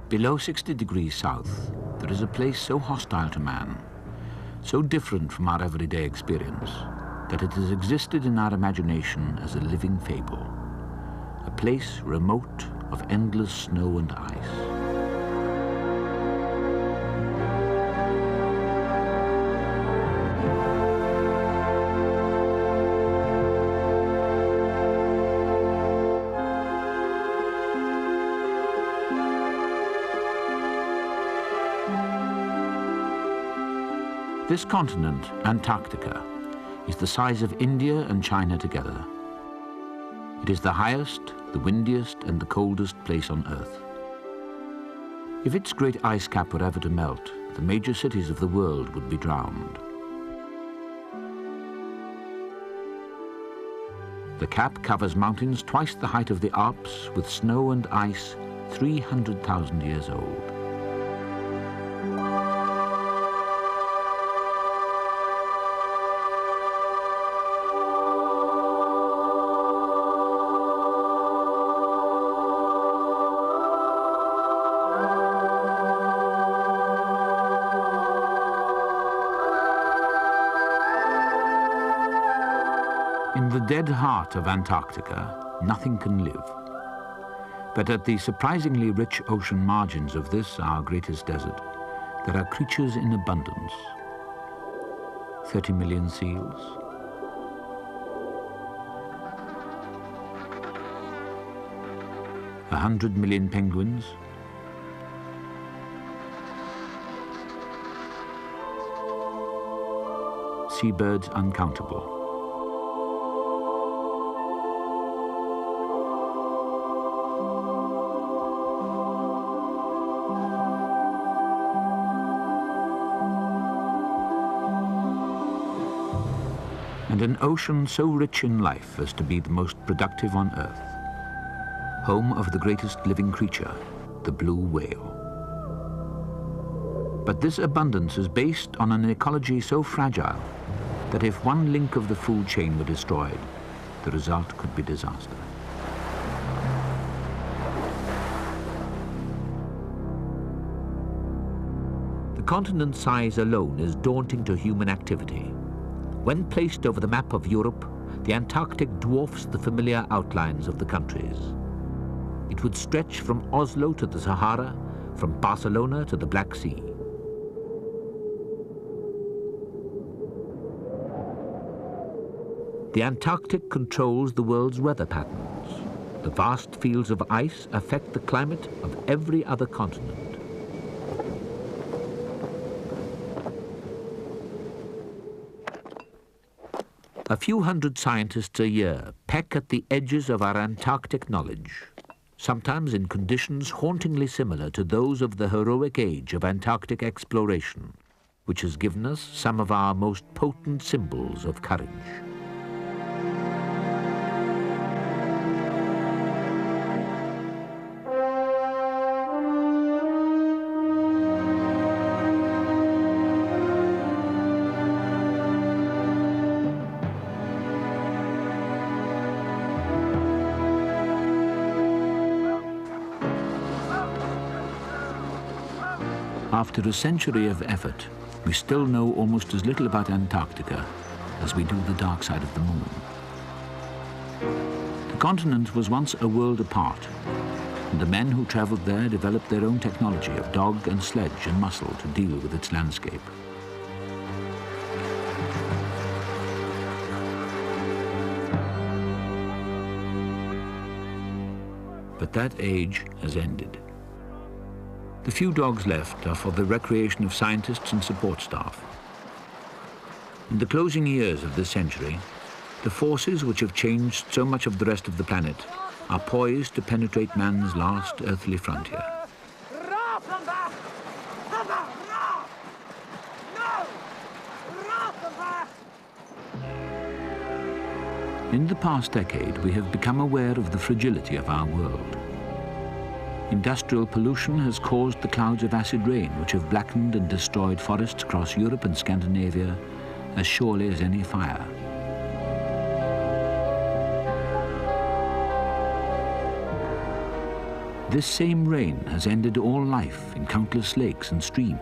Below 60 degrees south, there is a place so hostile to man, so different from our everyday experience, that it has existed in our imagination as a living fable, a place remote of endless snow and ice. This continent, Antarctica, is the size of India and China together. It is the highest, the windiest, and the coldest place on Earth. If its great ice cap were ever to melt, the major cities of the world would be drowned. The cap covers mountains twice the height of the Alps, with snow and ice 300,000 years old. In the dead heart of Antarctica, nothing can live. But at the surprisingly rich ocean margins of this, our greatest desert, there are creatures in abundance. 30 million seals, 100 million penguins, seabirds uncountable. And an ocean so rich in life as to be the most productive on Earth, home of the greatest living creature, the blue whale. But this abundance is based on an ecology so fragile that if one link of the food chain were destroyed, the result could be disaster. The continent's size alone is daunting to human activity. When placed over the map of Europe, the Antarctic dwarfs the familiar outlines of the countries. It would stretch from Oslo to the Sahara, from Barcelona to the Black Sea. The Antarctic controls the world's weather patterns. The vast fields of ice affect the climate of every other continent. A few hundred scientists a year peck at the edges of our Antarctic knowledge, sometimes in conditions hauntingly similar to those of the heroic age of Antarctic exploration, which has given us some of our most potent symbols of courage. After a century of effort, we still know almost as little about Antarctica as we do the dark side of the moon. The continent was once a world apart, and the men who traveled there developed their own technology of dog and sledge and muscle to deal with its landscape. But that age has ended. The few dogs left are for the recreation of scientists and support staff. In the closing years of this century, the forces which have changed so much of the rest of the planet are poised to penetrate man's last earthly frontier. In the past decade, we have become aware of the fragility of our world. Industrial pollution has caused the clouds of acid rain which have blackened and destroyed forests across Europe and Scandinavia as surely as any fire. This same rain has ended all life in countless lakes and streams.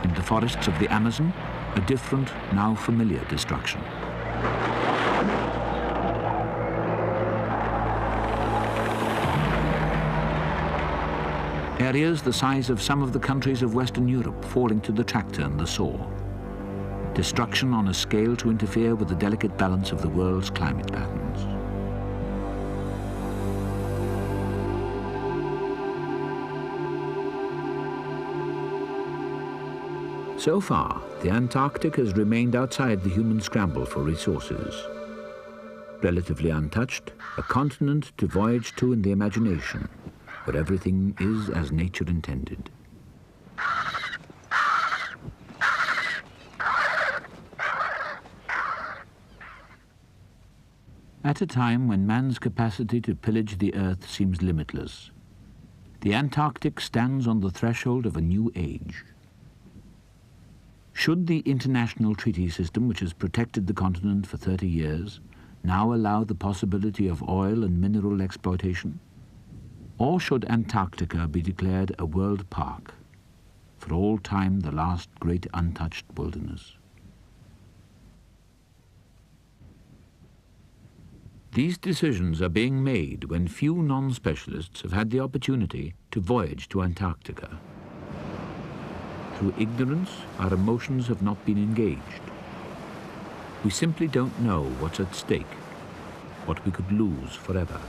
In the forests of the Amazon, a different, now familiar destruction. Areas the size of some of the countries of Western Europe falling to the tractor and the saw. Destruction on a scale to interfere with the delicate balance of the world's climate patterns. So far, the Antarctic has remained outside the human scramble for resources. Relatively untouched, a continent to voyage to in the imagination, where everything is as nature intended. At a time when man's capacity to pillage the earth seems limitless, the Antarctic stands on the threshold of a new age. Should the international treaty system, which has protected the continent for 30 years, now allow the possibility of oil and mineral exploitation? Or should Antarctica be declared a world park, for all time the last great untouched wilderness? These decisions are being made when few non-specialists have had the opportunity to voyage to Antarctica. Through ignorance, our emotions have not been engaged. We simply don't know what's at stake, what we could lose forever.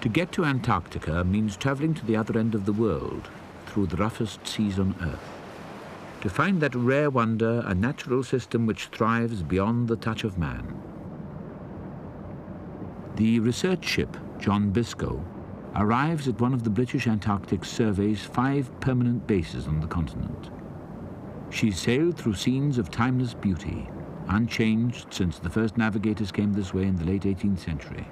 To get to Antarctica means traveling to the other end of the world, through the roughest seas on Earth. To find that rare wonder, a natural system which thrives beyond the touch of man. The research ship, John Biscoe, arrives at one of the British Antarctic Survey's 5 permanent bases on the continent. She sailed through scenes of timeless beauty, unchanged since the first navigators came this way in the late 18th century.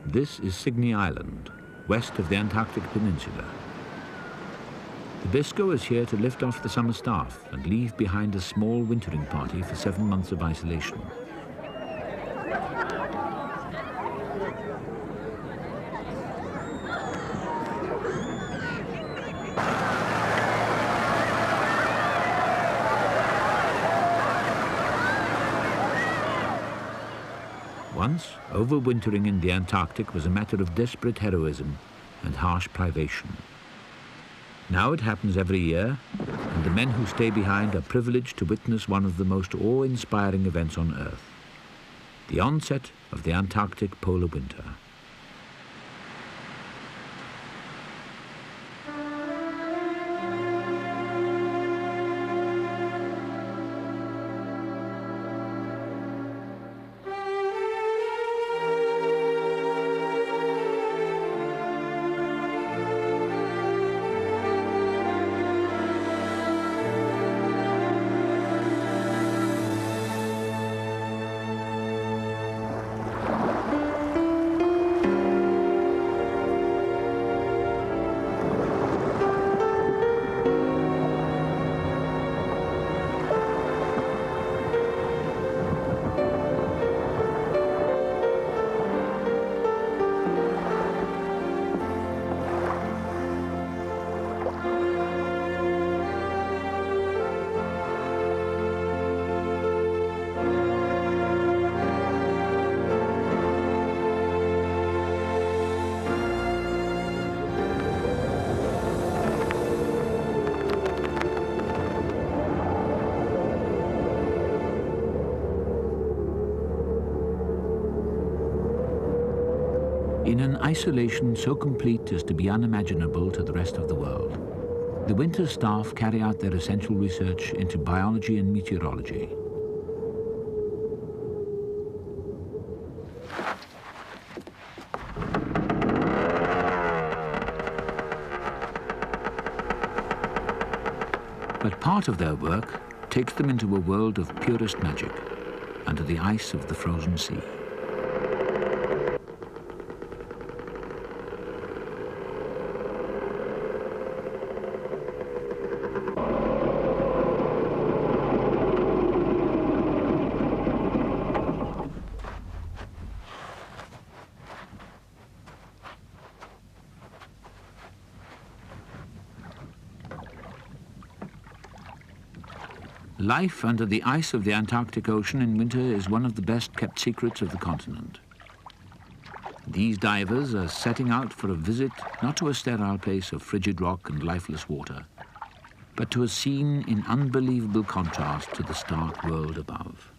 This is Cygne Island, west of the Antarctic Peninsula. The Biscoe is here to lift off the summer staff and leave behind a small wintering party for 7 months of isolation. Once, overwintering in the Antarctic was a matter of desperate heroism and harsh privation. Now it happens every year, and the men who stay behind are privileged to witness one of the most awe-inspiring events on Earth, the onset of the Antarctic polar winter. In an isolation so complete as to be unimaginable to the rest of the world, the winter staff carry out their essential research into biology and meteorology. But part of their work takes them into a world of purest magic, under the ice of the frozen sea. Life under the ice of the Antarctic Ocean in winter is one of the best kept secrets of the continent. These divers are setting out for a visit not to a sterile place of frigid rock and lifeless water, but to a scene in unbelievable contrast to the stark world above.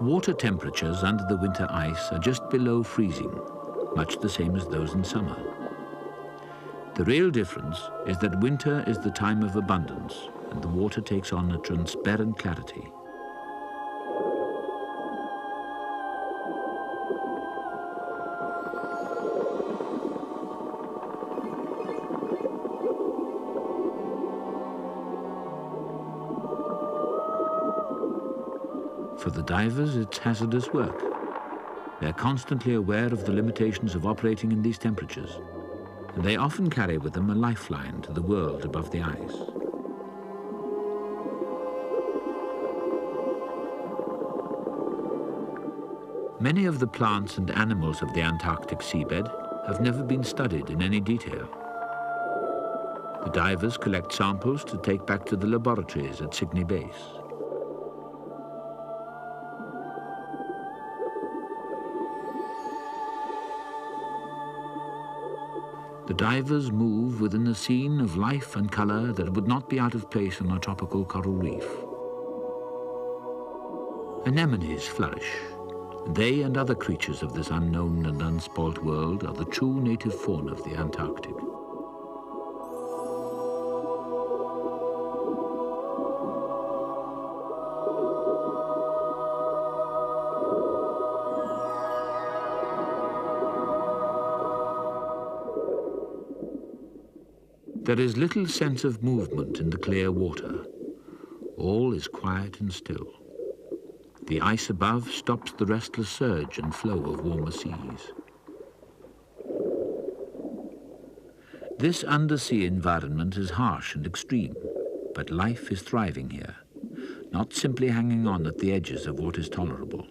Water temperatures under the winter ice are just below freezing, much the same as those in summer. The real difference is that winter is the time of abundance and the water takes on a transparent clarity. For the divers, it's hazardous work. They're constantly aware of the limitations of operating in these temperatures, and they often carry with them a lifeline to the world above the ice. Many of the plants and animals of the Antarctic seabed have never been studied in any detail. The divers collect samples to take back to the laboratories at Sydney Base. The divers move within a scene of life and colour that would not be out of place on a tropical coral reef. Anemones flourish. They and other creatures of this unknown and unspoilt world are the true native fauna of the Antarctic. There is little sense of movement in the clear water. All is quiet and still. The ice above stops the restless surge and flow of warmer seas. This undersea environment is harsh and extreme, but life is thriving here, not simply hanging on at the edges of what is tolerable.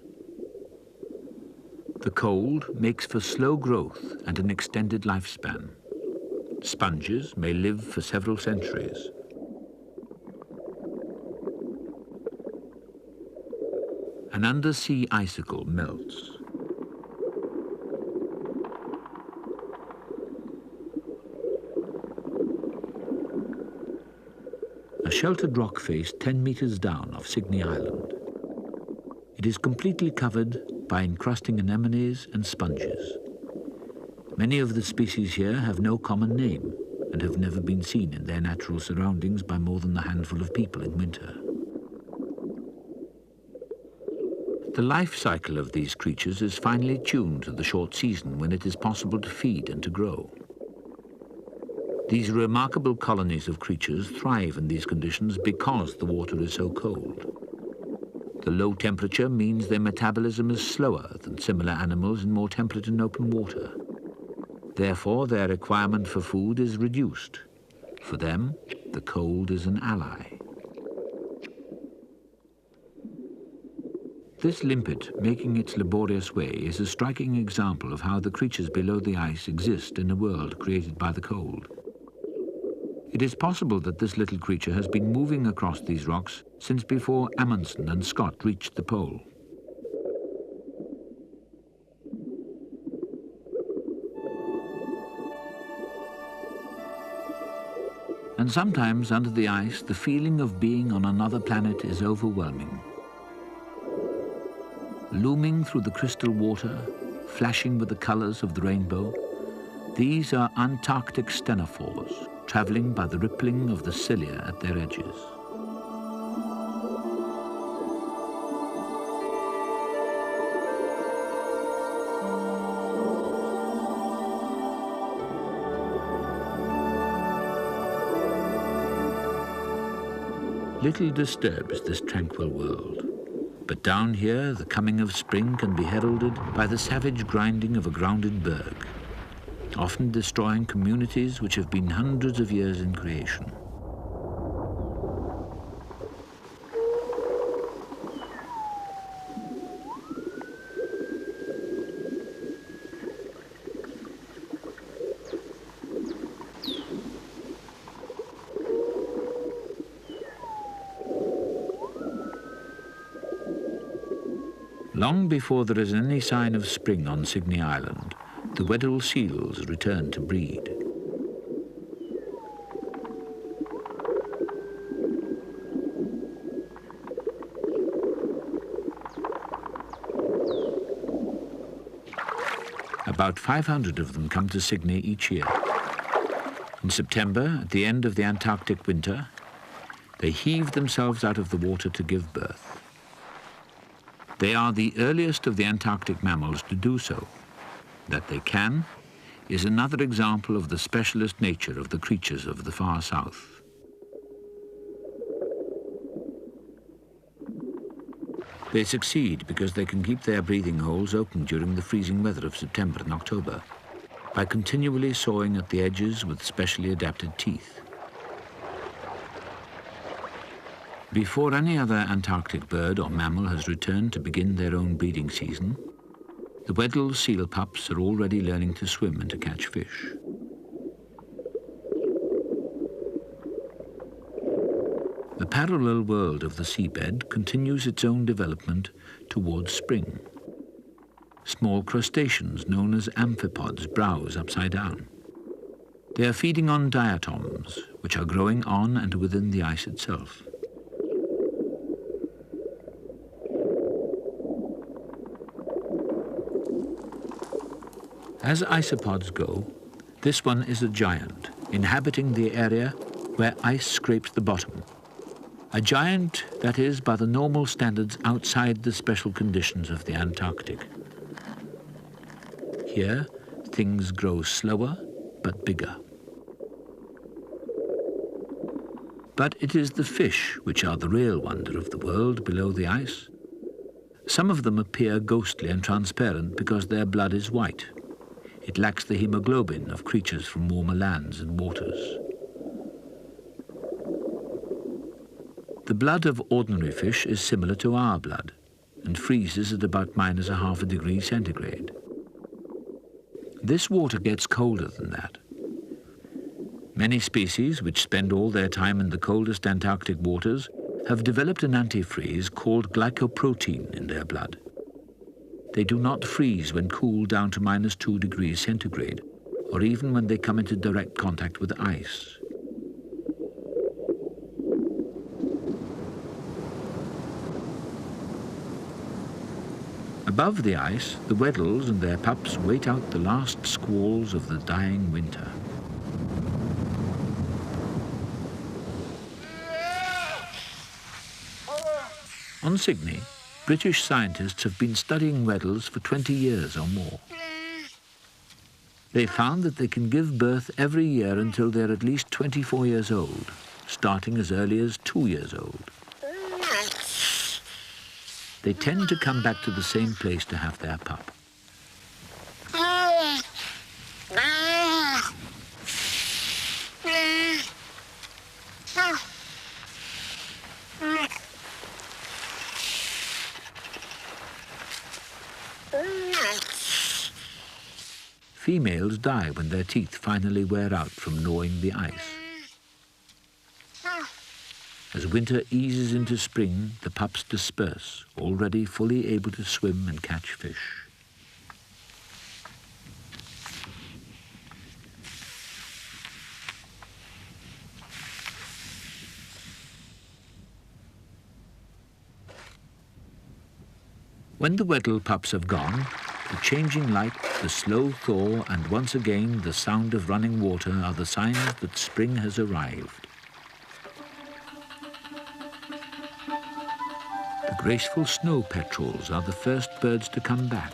The cold makes for slow growth and an extended lifespan. Sponges may live for several centuries. An undersea icicle melts. A sheltered rock face 10 meters down off Sydney Island. It is completely covered by encrusting anemones and sponges. Many of the species here have no common name and have never been seen in their natural surroundings by more than a handful of people in winter. The life cycle of these creatures is finely tuned to the short season when it is possible to feed and to grow. These remarkable colonies of creatures thrive in these conditions because the water is so cold. The low temperature means their metabolism is slower than similar animals in more temperate and open water. Therefore, their requirement for food is reduced. For them, the cold is an ally. This limpet making its laborious way is a striking example of how the creatures below the ice exist in a world created by the cold. It is possible that this little creature has been moving across these rocks since before Amundsen and Scott reached the pole. And sometimes under the ice, the feeling of being on another planet is overwhelming. Looming through the crystal water, flashing with the colors of the rainbow, these are Antarctic stenophores, traveling by the rippling of the cilia at their edges. Little disturbs this tranquil world. But down here, the coming of spring can be heralded by the savage grinding of a grounded berg, often destroying communities which have been hundreds of years in creation. Long before there is any sign of spring on Cygne Island, the Weddell seals return to breed. About 500 of them come to Cygne each year. In September, at the end of the Antarctic winter, they heave themselves out of the water to give birth. They are the earliest of the Antarctic mammals to do so. That they can is another example of the specialist nature of the creatures of the far south. They succeed because they can keep their breathing holes open during the freezing weather of September and October by continually sawing at the edges with specially adapted teeth. Before any other Antarctic bird or mammal has returned to begin their own breeding season, the Weddell seal pups are already learning to swim and to catch fish. The parallel world of the seabed continues its own development towards spring. Small crustaceans known as amphipods browse upside down. They are feeding on diatoms, which are growing on and within the ice itself. As isopods go, this one is a giant, inhabiting the area where ice scrapes the bottom. A giant that is, by the normal standards, outside the special conditions of the Antarctic. Here, things grow slower but bigger. But it is the fish which are the real wonder of the world below the ice. Some of them appear ghostly and transparent because their blood is white. It lacks the hemoglobin of creatures from warmer lands and waters. The blood of ordinary fish is similar to our blood and freezes at about -0.5 degree centigrade. This water gets colder than that. Many species which spend all their time in the coldest Antarctic waters have developed an antifreeze called glycoprotein in their blood. They do not freeze when cooled down to -2 degrees centigrade, or even when they come into direct contact with ice. Above the ice, the Weddells and their pups wait out the last squalls of the dying winter. On Cygne, British scientists have been studying Weddells for 20 years or more. They found that they can give birth every year until they're at least 24 years old, starting as early as 2 years old. They tend to come back to the same place to have their pup. Females die when their teeth finally wear out from gnawing the ice. As winter eases into spring, the pups disperse, already fully able to swim and catch fish. When the Weddell pups have gone, the changing light, the slow thaw, and once again the sound of running water are the signs that spring has arrived. The graceful snow petrels are the first birds to come back.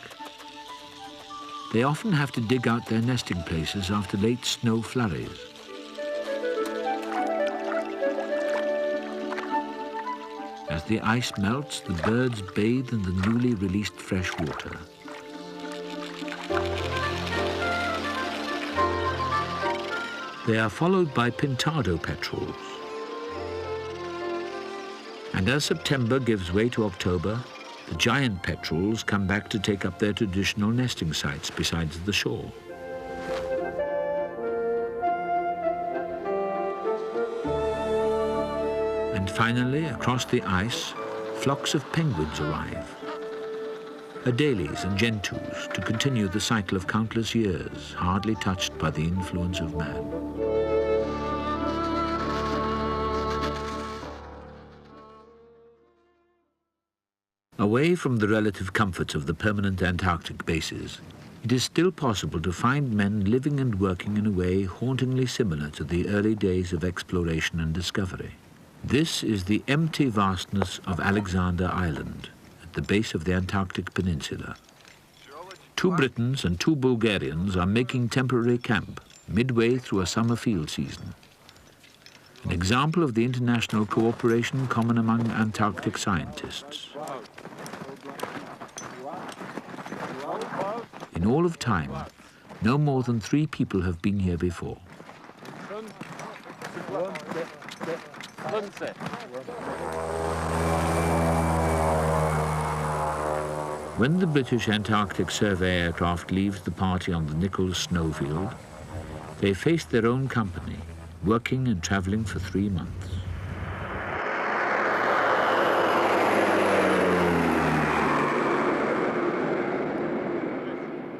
They often have to dig out their nesting places after late snow flurries. As the ice melts, the birds bathe in the newly released fresh water. They are followed by pintado petrels. And as September gives way to October, the giant petrels come back to take up their traditional nesting sites besides the shore. And finally, across the ice, flocks of penguins arrive. Adelies and gentoos to continue the cycle of countless years, hardly touched by the influence of man. Away from the relative comforts of the permanent Antarctic bases, it is still possible to find men living and working in a way hauntingly similar to the early days of exploration and discovery. This is the empty vastness of Alexander Island, at the base of the Antarctic Peninsula. 2 Britons and 2 Bulgarians are making temporary camp midway through a summer field season. An example of the international cooperation common among Antarctic scientists. In all of time, no more than 3 people have been here before. When the British Antarctic Survey aircraft leaves the party on the Nichols snowfield, they face their own company, working and travelling for 3 months.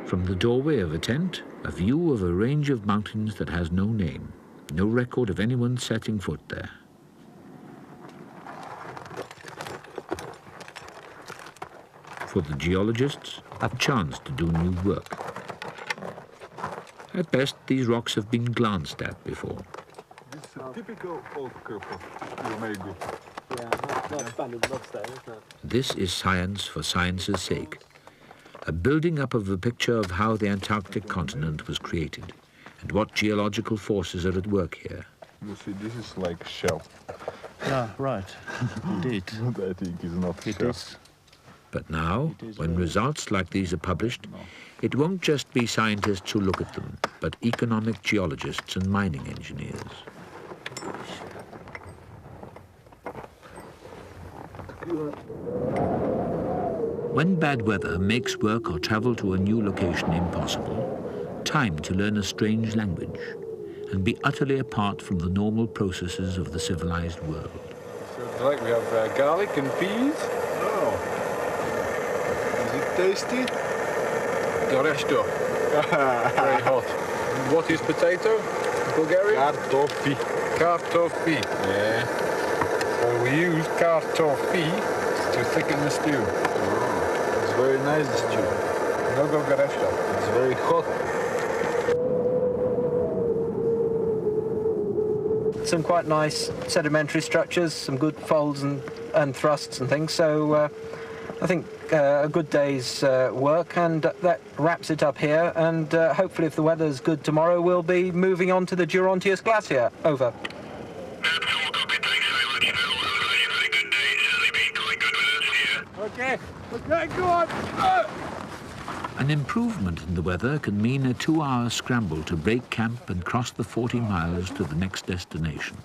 From the doorway of a tent, a view of a range of mountains that has no name, no record of anyone setting foot there. For the geologists, a chance to do new work. At best, these rocks have been glanced at before. This is a typical old couple, maybe. Yeah, not expanded lots there, isn't it? This is science for science's sake. A building up of a picture of how the Antarctic continent was created and what geological forces are at work here. You see, this is like shell. Yeah, right. Indeed. I think it's not It shell. is. But now, when results like these are published, it won't just be scientists who look at them, but economic geologists and mining engineers. When bad weather makes work or travel to a new location impossible, time to learn a strange language and be utterly apart from the normal processes of the civilized world. So like we have garlic and peas. Oh. Is it tasty? Goresto. Very hot. What is potato? Bulgarian? Kartoffel. Kartoffel. Yeah. So we use kartoffel to thicken the stew. It's very nice, the stew. No go goresto. It's very hot. Some quite nice sedimentary structures, some good folds and thrusts and things. So I think a good day's work, and that wraps it up here. And hopefully, if the weather's good tomorrow, we'll be moving on to the Durantius Glacier. Over. Okay, go on. An improvement in the weather can mean a 2-hour scramble to break camp and cross the 40 miles to the next destination.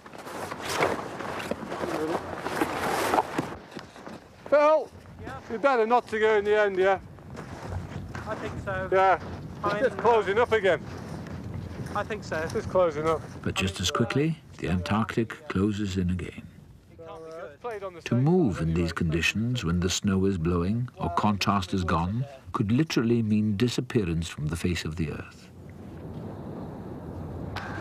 Phil, you better not to go in the end, yeah? I think so. Yeah, it's just closing up again. I think so. Just closing up. But just as quickly, the Antarctic closes in again. To move in these conditions when the snow is blowing or contrast is gone could literally mean disappearance from the face of the earth.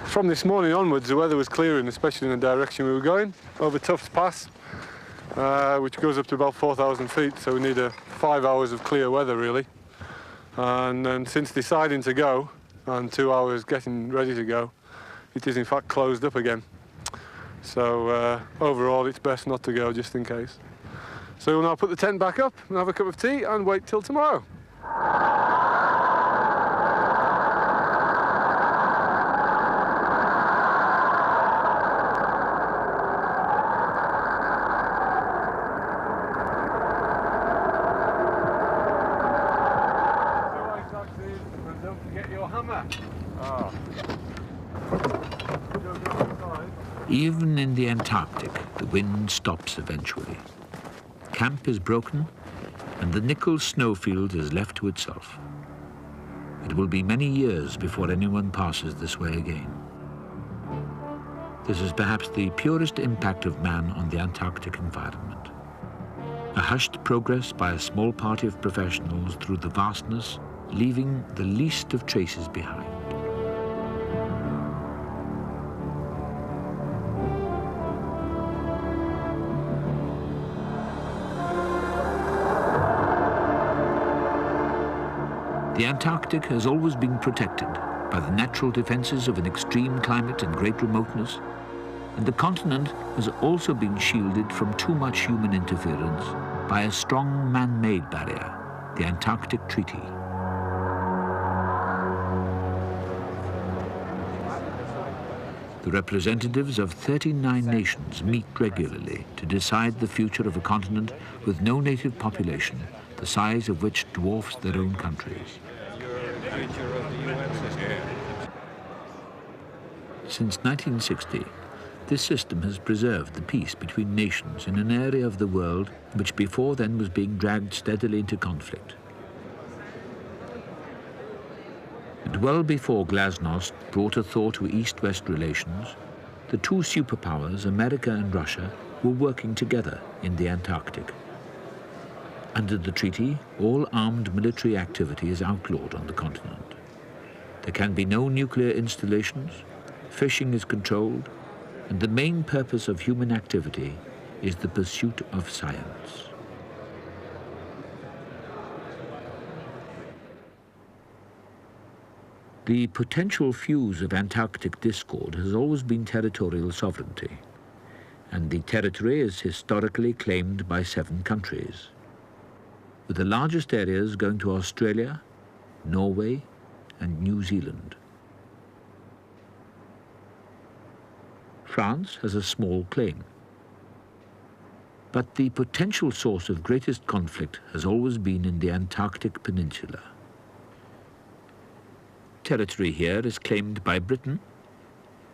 From this morning onwards, the weather was clearing, especially in the direction we were going, over Tufts Pass, which goes up to about 4,000 feet, so we need 5 hours of clear weather, really. And then since deciding to go, and 2 hours getting ready to go, it is in fact closed up again. So overall, it's best not to go, just in case. So we'll now put the tent back up and have a cup of tea and wait till tomorrow. Don't forget your hammer. Oh. Even in the Antarctic, the wind stops eventually. Camp is broken, and the Nichols snowfield is left to itself. It will be many years before anyone passes this way again. This is perhaps the purest impact of man on the Antarctic environment. A hushed progress by a small party of professionals through the vastness, leaving the least of traces behind. The Antarctic has always been protected by the natural defenses of an extreme climate and great remoteness, and the continent has also been shielded from too much human interference by a strong man-made barrier, the Antarctic Treaty. The representatives of 39 nations meet regularly to decide the future of a continent with no native population, the size of which dwarfs their own countries. Since 1960, this system has preserved the peace between nations in an area of the world which before then was being dragged steadily into conflict. And well before Glasnost brought a thaw to East-West relations, the two superpowers, America and Russia, were working together in the Antarctic. Under the treaty, all armed military activity is outlawed on the continent. There can be no nuclear installations, fishing is controlled, and the main purpose of human activity is the pursuit of science. The potential fuse of Antarctic discord has always been territorial sovereignty, and the territory is historically claimed by 7 countries, with the largest areas going to Australia, Norway, and New Zealand. France has a small claim, but the potential source of greatest conflict has always been in the Antarctic Peninsula. Territory here is claimed by Britain,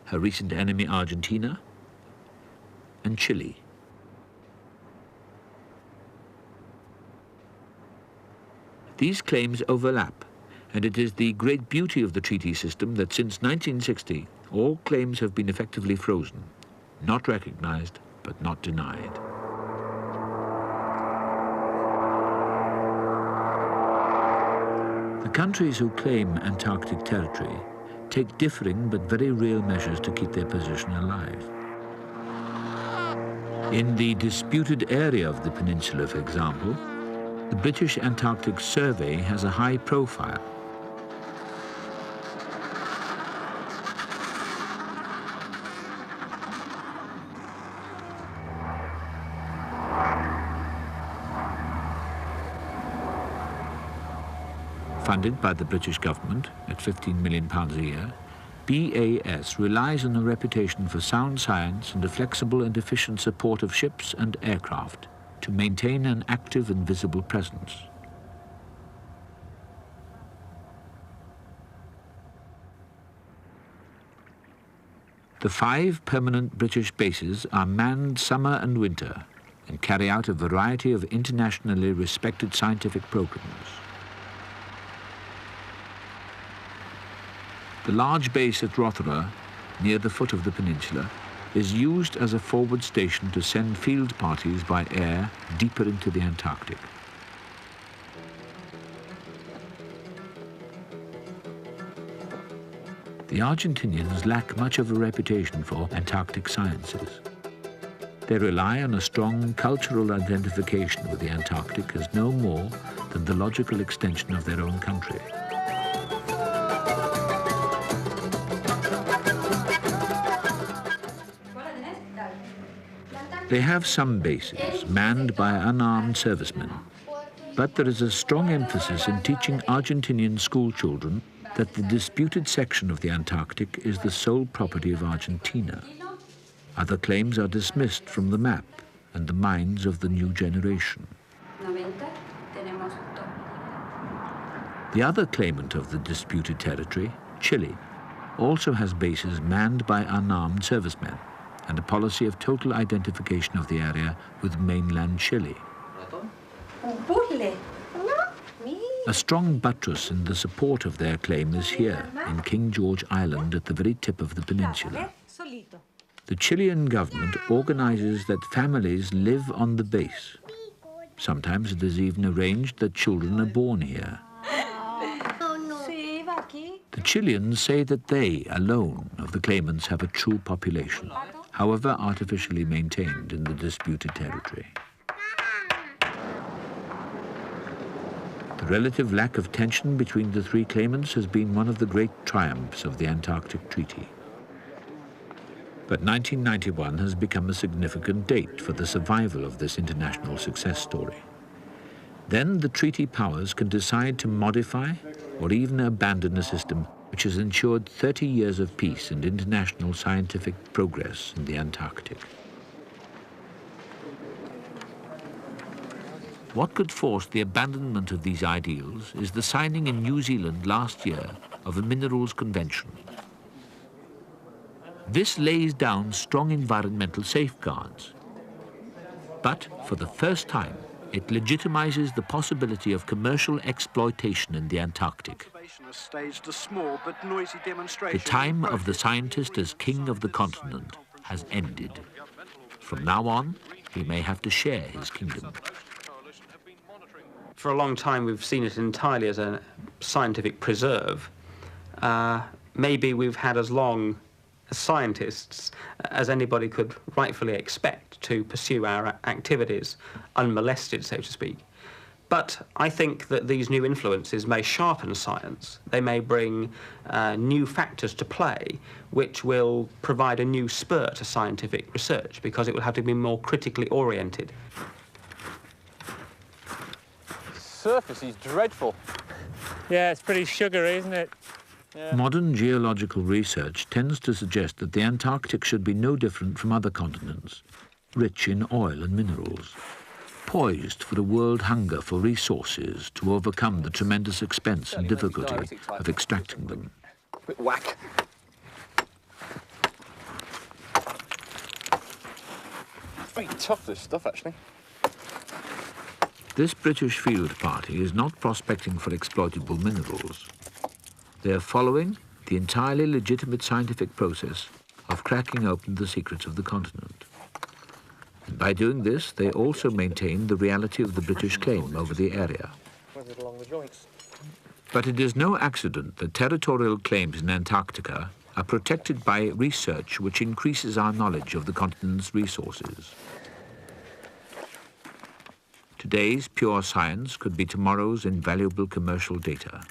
her recent enemy Argentina, and Chile. These claims overlap, and it is the great beauty of the treaty system that since 1960, all claims have been effectively frozen, not recognized, but not denied. The countries who claim Antarctic territory take differing but very real measures to keep their position alive. In the disputed area of the peninsula, for example, the British Antarctic Survey has a high profile. Funded by the British government at £15 million a year, BAS relies on a reputation for sound science and a flexible and efficient support of ships and aircraft to maintain an active and visible presence. The 5 permanent British bases are manned summer and winter and carry out a variety of internationally respected scientific programs. The large base at Rothera, near the foot of the peninsula, is used as a forward station to send field parties by air deeper into the Antarctic. The Argentinians lack much of a reputation for Antarctic sciences. They rely on a strong cultural identification with the Antarctic as no more than the logical extension of their own country. They have some bases manned by unarmed servicemen, but there is a strong emphasis in teaching Argentinian school children that the disputed section of the Antarctic is the sole property of Argentina. Other claims are dismissed from the map and the minds of the new generation. The other claimant of the disputed territory, Chile, also has bases manned by unarmed servicemen and a policy of total identification of the area with mainland Chile. A strong buttress in the support of their claim is here, in King George Island at the very tip of the peninsula. The Chilean government organizes that families live on the base, Sometimes it is even arranged that children are born here. The Chileans say that they alone of the claimants have a true population, however artificially maintained in the disputed territory. The relative lack of tension between the three claimants has been one of the great triumphs of the Antarctic Treaty. But 1991 has become a significant date for the survival of this international success story. Then the treaty powers can decide to modify or even abandon a system which has ensured 30 years of peace and international scientific progress in the Antarctic. What could force the abandonment of these ideals is the signing in New Zealand last year of a Minerals Convention. This lays down strong environmental safeguards, but for the first time, it legitimizes the possibility of commercial exploitation in the Antarctic. The time of the scientist as king of the continent has ended. From now on, he may have to share his kingdom. For a long time, we've seen it entirely as a scientific preserve. Maybe we've had as long as scientists as anybody could rightfully expect to pursue our activities unmolested, so to speak. But I think that these new influences may sharpen science. They may bring new factors to play, which will provide a new spur to scientific research, because it will have to be more critically oriented. The surface is dreadful. Yeah, it's pretty sugary, isn't it? Yeah. Modern geological research tends to suggest that the Antarctic should be no different from other continents, rich in oil and minerals, poised for a world hunger for resources to overcome the tremendous expense and difficulty of extracting them. Quick whack. It's very tough, this stuff, actually. This British field party is not prospecting for exploitable minerals. They are following the entirely legitimate scientific process of cracking open the secrets of the continent. And by doing this, they also maintain the reality of the British claim over the area. But it is no accident that territorial claims in Antarctica are protected by research which increases our knowledge of the continent's resources. Today's pure science could be tomorrow's invaluable commercial data.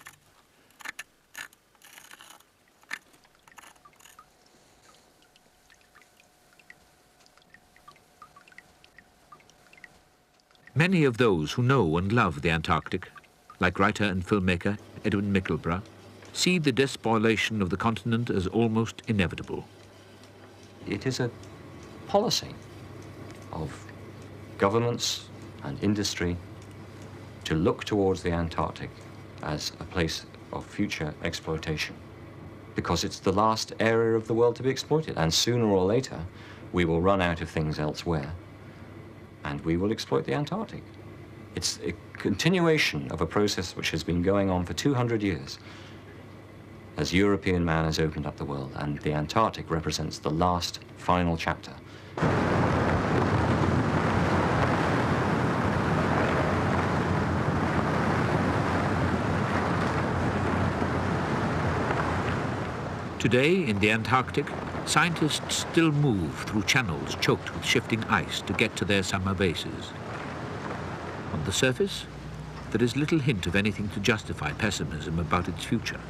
Many of those who know and love the Antarctic, like writer and filmmaker Edwin Mickleborough, see the despoilation of the continent as almost inevitable. It is a policy of governments and industry to look towards the Antarctic as a place of future exploitation, because it's the last area of the world to be exploited, and sooner or later we will run out of things elsewhere and we will exploit the Antarctic. It's a continuation of a process which has been going on for 200 years as European man has opened up the world, and the Antarctic represents the last, final chapter. Today, in the Antarctic, scientists still move through channels choked with shifting ice to get to their summer bases. On the surface, there is little hint of anything to justify pessimism about its future.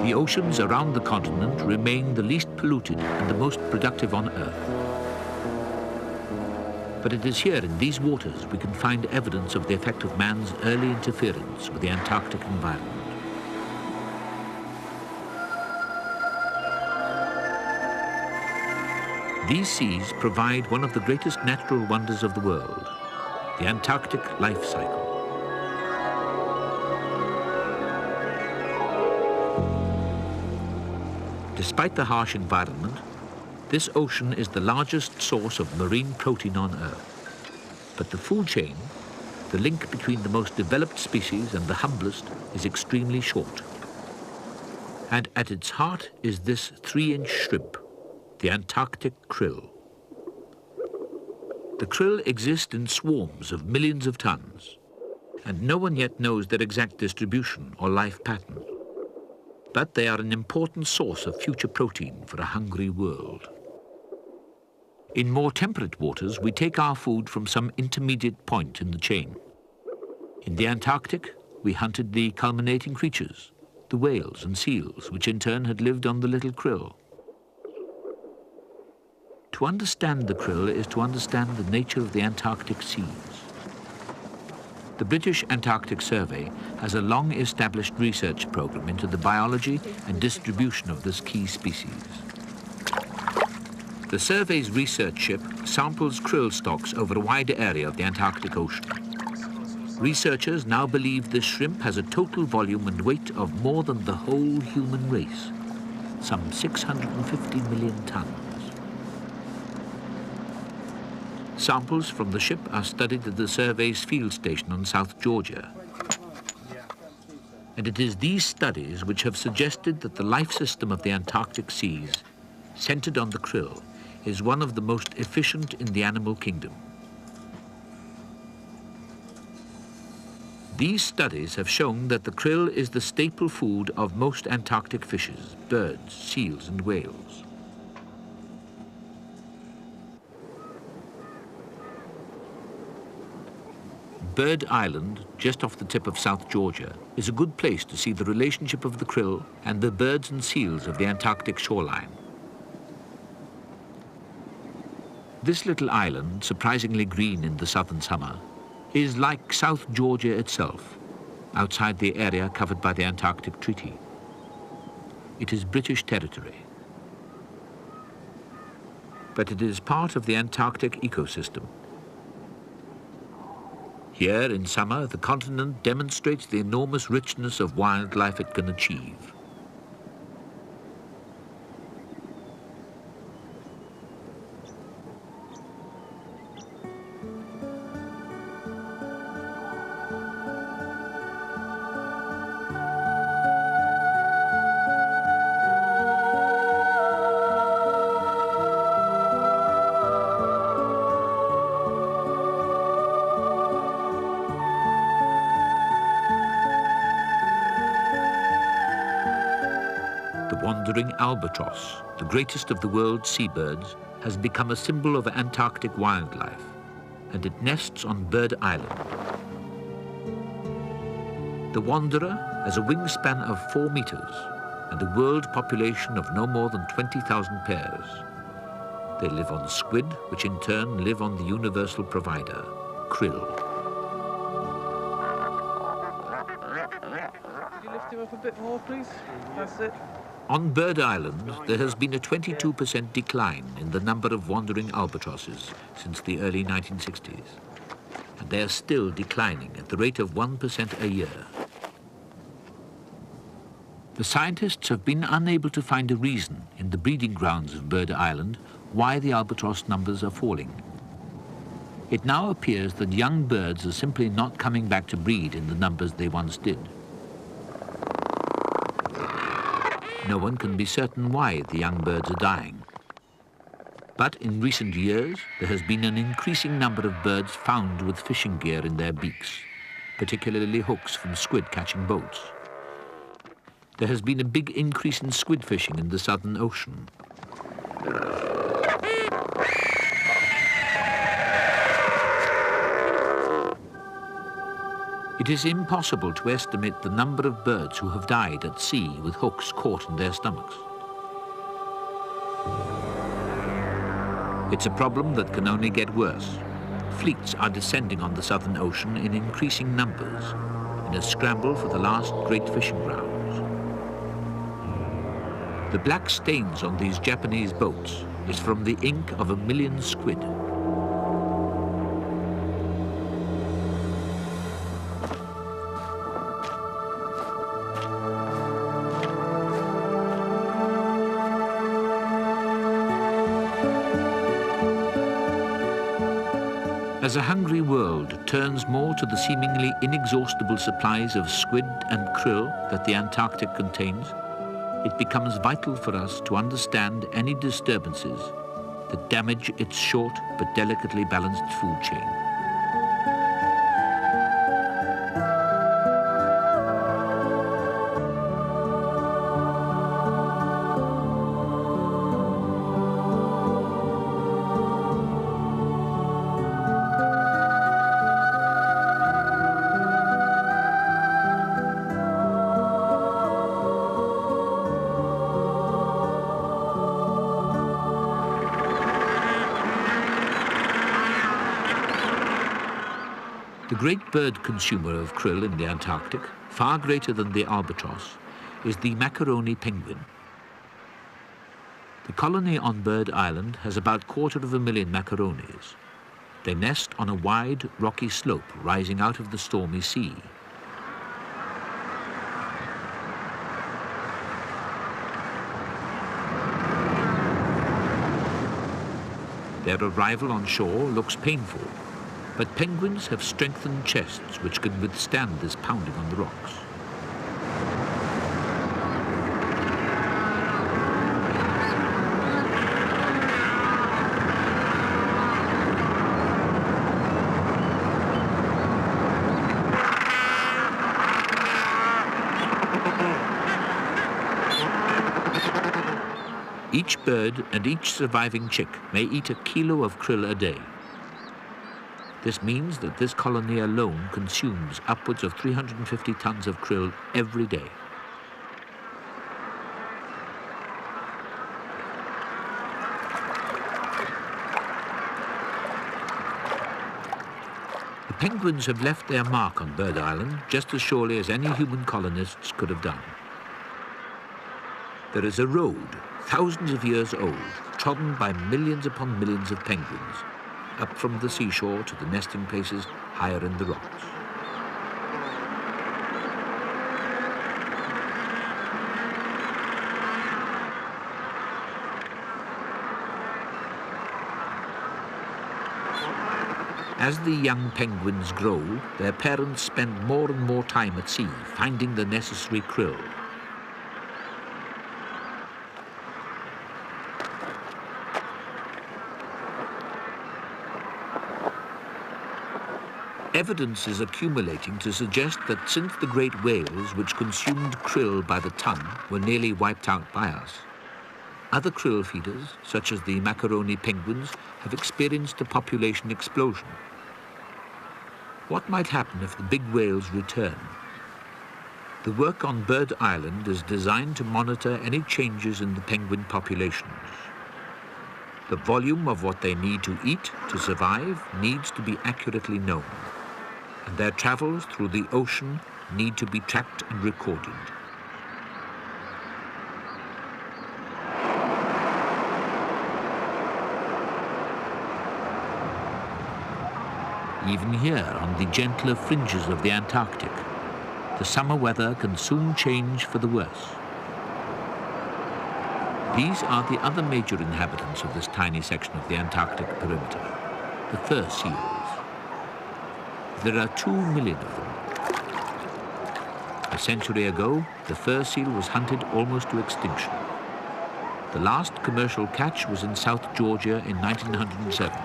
The oceans around the continent remain the least polluted and the most productive on Earth. But it is here in these waters we can find evidence of the effect of man's early interference with the Antarctic environment. These seas provide one of the greatest natural wonders of the world, the Antarctic life cycle. Despite the harsh environment, this ocean is the largest source of marine protein on Earth. But the food chain, the link between the most developed species and the humblest, is extremely short. And at its heart is this 3-inch shrimp, the Antarctic krill. The krill exist in swarms of millions of tons, and no one yet knows their exact distribution or life pattern. But they are an important source of future protein for a hungry world. In more temperate waters, we take our food from some intermediate point in the chain. In the Antarctic, we hunted the culminating creatures, the whales and seals, which in turn had lived on the little krill. To understand the krill is to understand the nature of the Antarctic seas. The British Antarctic Survey has a long-established research program into the biology and distribution of this key species. The survey's research ship samples krill stocks over a wide area of the Antarctic Ocean. Researchers now believe this shrimp has a total volume and weight of more than the whole human race, some 650 million tons. Samples from the ship are studied at the survey's field station on South Georgia. And it is these studies which have suggested that the life system of the Antarctic seas, centered on the krill, is one of the most efficient in the animal kingdom. These studies have shown that the krill is the staple food of most Antarctic fishes, birds, seals and whales. Bird Island, just off the tip of South Georgia, is a good place to see the relationship of the krill and the birds and seals of the Antarctic shoreline. This little island, surprisingly green in the southern summer, is like South Georgia itself, outside the area covered by the Antarctic Treaty. It is British territory. But it is part of the Antarctic ecosystem. Here in summer, the continent demonstrates the enormous richness of wildlife it can achieve. Wandering albatross, the greatest of the world's seabirds, has become a symbol of Antarctic wildlife, and it nests on Bird Island. The wanderer has a wingspan of 4 meters and a world population of no more than 20,000 pairs. They live on squid, which in turn live on the universal provider, krill. Could you lift him up a bit more, please? That's it. On Bird Island, there has been a 22% decline in the number of wandering albatrosses since the early 1960s. And they are still declining at the rate of 1% a year. The scientists have been unable to find a reason in the breeding grounds of Bird Island why the albatross numbers are falling. It now appears that young birds are simply not coming back to breed in the numbers they once did. No one can be certain why the young birds are dying. But in recent years, there has been an increasing number of birds found with fishing gear in their beaks, particularly hooks from squid catching boats. There has been a big increase in squid fishing in the Southern Ocean. It is impossible to estimate the number of birds who have died at sea with hooks caught in their stomachs. It's a problem that can only get worse. Fleets are descending on the Southern Ocean in increasing numbers in a scramble for the last great fishing grounds. The black stains on these Japanese boats is from the ink of 1 million squid. As a hungry world turns more to the seemingly inexhaustible supplies of squid and krill that the Antarctic contains, it becomes vital for us to understand any disturbances that damage its short but delicately balanced food chain. The great bird consumer of krill in the Antarctic, far greater than the albatross, is the macaroni penguin. The colony on Bird Island has about 250,000 macaronis. They nest on a wide, rocky slope rising out of the stormy sea. Their arrival on shore looks painful, but penguins have strengthened chests which can withstand this pounding on the rocks. Each bird and each surviving chick may eat a kilo of krill a day. This means that this colony alone consumes upwards of 350 tons of krill every day. The penguins have left their mark on Bird Island just as surely as any human colonists could have done. There is a road, thousands of years old, trodden by millions upon millions of penguins, up from the seashore to the nesting places higher in the rocks. As the young penguins grow, their parents spend more and more time at sea, finding the necessary krill. Evidence is accumulating to suggest that since the great whales which consumed krill by the ton were nearly wiped out by us, other krill feeders, such as the macaroni penguins, have experienced a population explosion. What might happen if the big whales return? The work on Bird Island is designed to monitor any changes in the penguin populations. The volume of what they need to eat to survive needs to be accurately known, and their travels through the ocean need to be tracked and recorded. Even here, on the gentler fringes of the Antarctic, the summer weather can soon change for the worse. These are the other major inhabitants of this tiny section of the Antarctic perimeter, the fur seals. There are 2 million of them. A century ago, the fur seal was hunted almost to extinction. The last commercial catch was in South Georgia in 1907.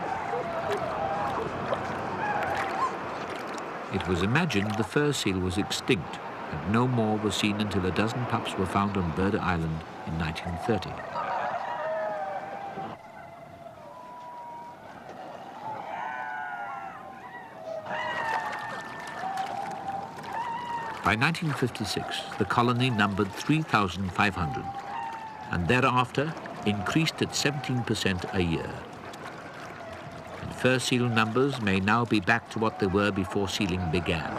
It was imagined the fur seal was extinct, and no more was seen until a dozen pups were found on Bird Island in 1930. By 1956, the colony numbered 3,500, and thereafter increased at 17% a year. And fur seal numbers may now be back to what they were before sealing began.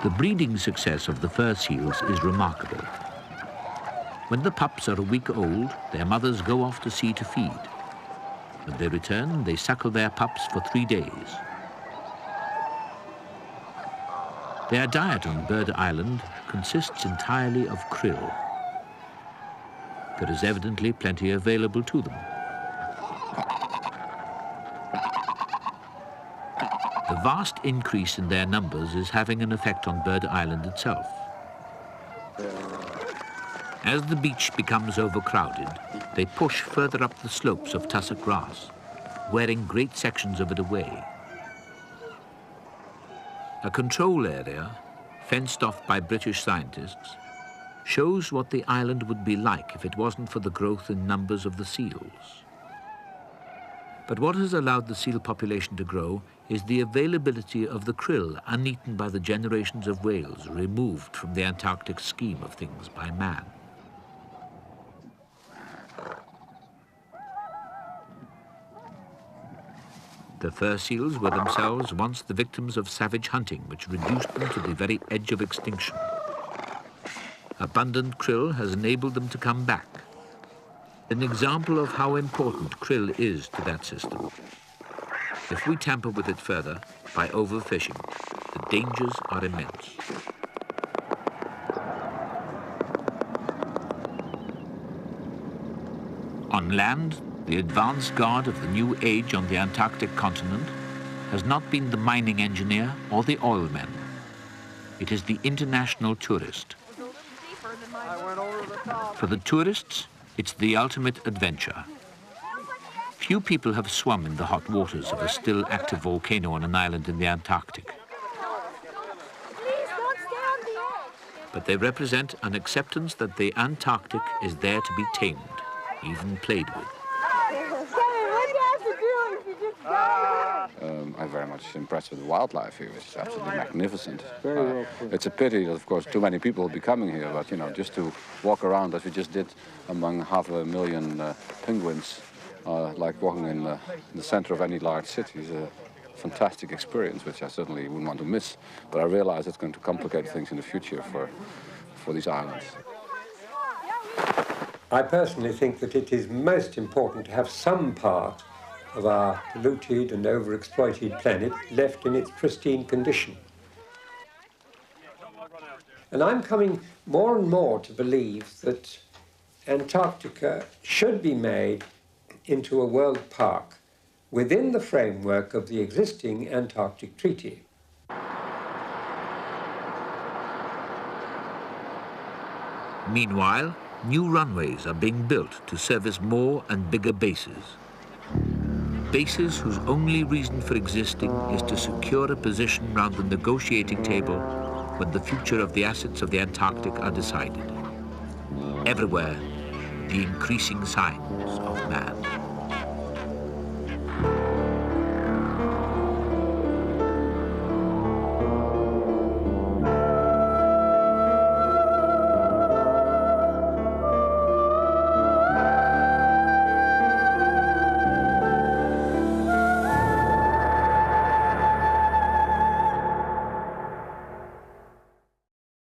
The breeding success of the fur seals is remarkable. When the pups are a week old, their mothers go off to sea to feed. When they return, they suckle their pups for 3 days. Their diet on Bird Island consists entirely of krill. There is evidently plenty available to them. The vast increase in their numbers is having an effect on Bird Island itself. As the beach becomes overcrowded, they push further up the slopes of tussock grass, wearing great sections of it away. A control area, fenced off by British scientists, shows what the island would be like if it wasn't for the growth in numbers of the seals. But what has allowed the seal population to grow is the availability of the krill uneaten by the generations of whales removed from the Antarctic scheme of things by man. The fur seals were themselves once the victims of savage hunting, which reduced them to the very edge of extinction. Abundant krill has enabled them to come back. An example of how important krill is to that system. If we tamper with it further by overfishing, the dangers are immense. On land, the advance guard of the new age on the Antarctic continent has not been the mining engineer or the oilman. It is the international tourist. For the tourists, it's the ultimate adventure. Few people have swum in the hot waters of a still active volcano on an island in the Antarctic. But they represent an acceptance that the Antarctic is there to be tamed, even played with. I'm very much impressed with the wildlife here, which is absolutely magnificent. It's a pity that, of course, too many people will be coming here, but, you know, just to walk around, as we just did, among 500,000 penguins, like walking in the center of any large city, is a fantastic experience, which I certainly wouldn't want to miss. But I realize it's going to complicate things in the future for these islands. I personally think that it is most important to have some part of our polluted and overexploited planet left in its pristine condition. And I'm coming more and more to believe that Antarctica should be made into a world park within the framework of the existing Antarctic Treaty. Meanwhile, new runways are being built to service more and bigger bases. Bases whose only reason for existing is to secure a position round the negotiating table when the future of the assets of the Antarctic are decided. Everywhere, the increasing signs of man.